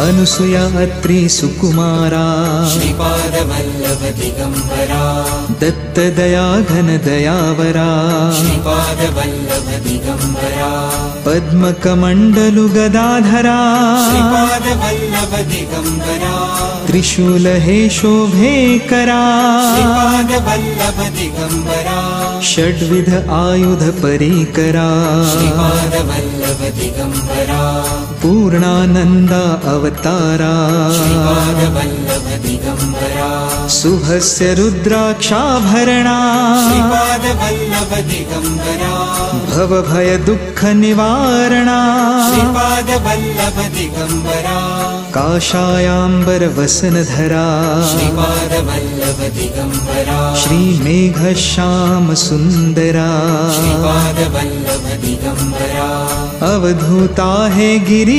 अनुसुया अत्रि सुकुमारा श्रीपादवल्लभ दिगंबरा दत्तदया घन दयावरा श्रीपादवल्लभ दिगंबरा पद्मकमण्डलु गदाधरा श्रीपादवल्लभ दिगंबरा त्रिशूल हे शोभेकरा श्रीपादवल्लभ दिगंबरा षड्विध आयुध परीकरा श्रीपादवल्लभ दिगंबरा पूर्णानन्दा अवतारा श्रीपादवल्लभ दिगंबरा शुभस्य रुद्राक्षाभरणा श्रीपादवल्लभ दिगंबरा भवभय दुःख निवारणा श्रीपादवल्लभ दिगंबरा काषायाम्बर वसनधरा श्रीपादवल्लभ दिगंबरा श्रीमेघश्याम सुन्दरा श्रीपादवल्लभ दिगंबरा अवधूता हे गिरिवर